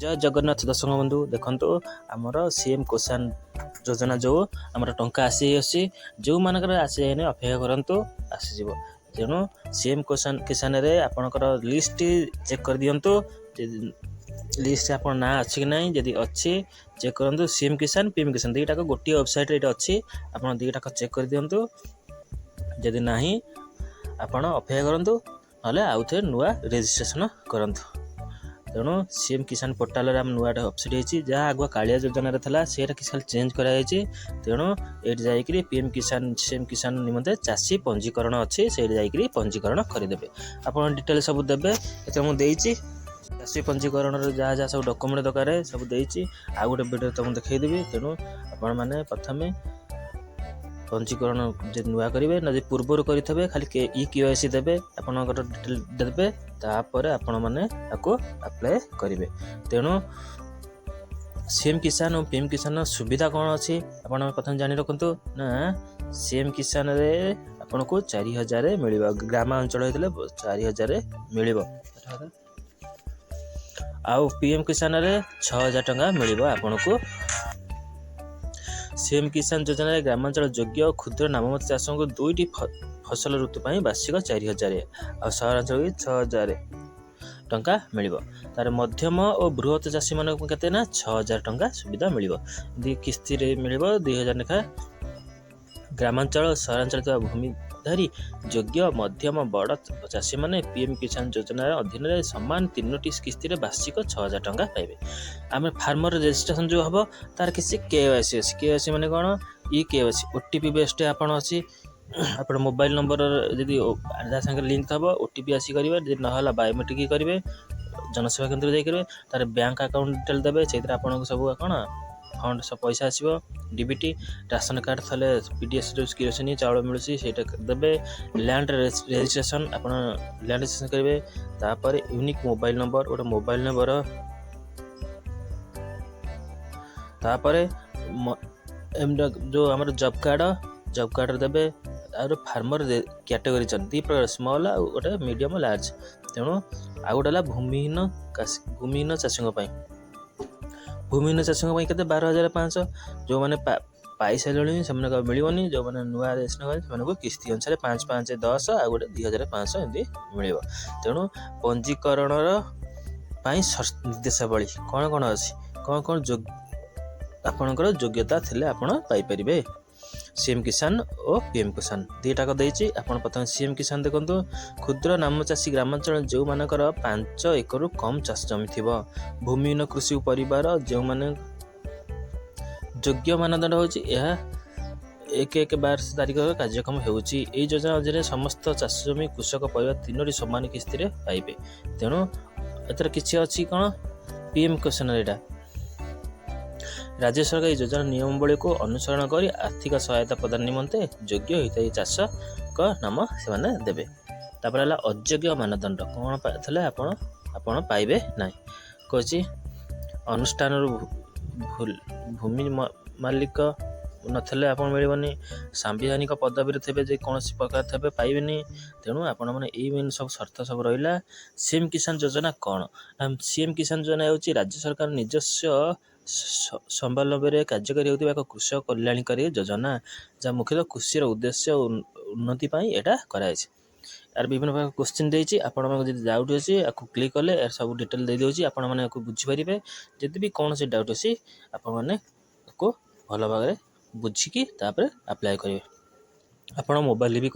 जय जगन्नाथ दर्शक बंधु देखो आमर सीएम किसान योजना जो आमर टंका आसी जो मानकर आसी अपेक्षा करतु आसीज तेणु सीएम किसान रे आपणकर लिस्ट चेक कर दिंतु लिस्ट आप ना अच्छी कि ना जदि अच्छी चेक करूँ सीएम किसान पीएम किसान दुईटा गोटे वेबसाइट अच्छी आप दुईटा चेक कर दिंतु जदि ना आपड़ अपेक्षा करूँ ना आउ थे नुआ रेजिस्ट्रेशन करूँ तेणु सीएम किसान पोर्टाल आम नुआ वेबसाइट होती जहाँ आगुआ कालिया योजना था किसी चेंज कराई तेणु ये जाकि पीएम किसान सीएम किसान निमंते चाषी पंजीकरण अच्छी से जाकि पंजीकरण करदे आप डिटेल सब देवे ये मुझे चाषी पंजीकरण जहाँ जहाँ सब डॉक्यूमेंट दरकार सब देती आउ गोटे वीडियो तुमको देखईदेवी तेणु आपण मैंने प्रथम पंजीकरण नुआ करेंगे ना पूर्वर करेंगे खाली केवाईसी देवे आपंकर डिटेल देवे तापर आपण मैंने अप्लाई करेंगे तेणु सीएम किसान और पीएम किसान सुविधा कौन अच्छी आप प्रथम जानी रखु ना सीएम किसान रे आपन को 4000 मिल ग्रामांचल होते 4000 मिल आउ पीएम किसान रे 6000 टंका मिल आपन को सीएम किसान योजना ग्रामांचल योग्य क्षुद्र नाममात्र चाषों को दुईटी फसल ऋतु पर वार्षिक 4000 और सहरांचल 6000 टंका मिल तार मध्यम और बृहत चाषी मान के 6000 टंका सुविधा मिल किस्ती मिल 2000 लेखा ग्रामांचल सहरांचल भूमिधारी योग्य मध्यम बड़ चाषी मैंने पीएम किसान योजना अधीन सामान 3टी किस्ती वार्षिक 6000 टंका पाइबे आम फार्मर रजिस्ट्रेशन जो हम तार किसी केवाईसी अच्छी केवाईसी मैंने कौन केवाईसी ओटीपी बेस्ट आपड़ अच्छी आप मोबाइल नंबर जदि संगे लिंक थब ओटीपी आसी करेंगे ना बायोमेट्रिक करेंगे जनसेवा केन्द्र जाकर तार बैंक अकाउंट डिटेल देवे से आपको सब कौन फंड सब पैसा आसो डीबीटी राशन कार्ड थे पीडीएस किरोसिन चाउल मिलूँ से देवे लैंड रजिस्ट्रेशन आप लैंड रजिस्ट्रेशन करेंगे तापर यूनिक मोबाइल नंबर गोटे मोबाइल नंबर तापर जो आम जॉब कार्ड देवे और फार्मर कैटेगरी दी प्रकार स्मॉल आ गोटे मीडियम लार्ज तेणु आउ गोटे भूमिहीन चाषी भूमिहीन चाषी के 12500 जो मैंने पाई सारे से मिलनी जो मैंने नुआ रजिस्ट्रेशन से किस्ती अनुसार 5 5 10 आ गोटे 2500 एमती मिल तेणु पंजीकरण निर्देशावली कौन कौन अच्छी कौन कौन आपणकर योग्यता थे आपरे सीएम किसान और पीएम किसान दुईटा देती आप प्रथम सीएम किसान देखो क्षुद्र नाम चाषी ग्रामांचल जो मानकर 5 एकड़ कम चाष जमी थी भूमिहीन कृषि परिवार जो माने योग्य मानदंड हो 1/1/12 तारीख कार्यक्रम होची योजना अधीन समस्त चाष जमी कृषक परिवार 3टी समान किस्ती पाइबे तेणु एतर किसी अच्छी कौन पीएम किसान एटा राज्य सरकार योजना नियमावली को अनुसरण कर आर्थिक सहायता प्रदान निमंते योग्य होता है चाष का नाम से देवे तापर अयोग्य मानदंड कौन थे आपण पाइबे ना कहे अनुष्ठान भूमि मालिक नथिले आप मिलनी सांविधानिक पदवी थे कौन प्रकार थे पाइबे तेणु आपण मैंने सब शर्त सब रहा सीएम किसान योजना कौन सीएम किसान योजना हूँ राज्य सरकार निजस्व स्वावलंबी कार्यकारी होता एक कृषक कल्याणकारी योजना जहाँ मुख्यतः कृषि उद्देश्य उन्नति यहाँ कराई यार विभिन्न प्रकार क्वेश्चन देती आपण डाउट अच्छी आपको क्लिक कले सब डिटेल दे दूसरी आपण मैंने बुझीपारे जब भी कौन से डाउट अच्छी आपने भल भाव बुझिकी अप्लाई करेंगे आप मोबाइल भी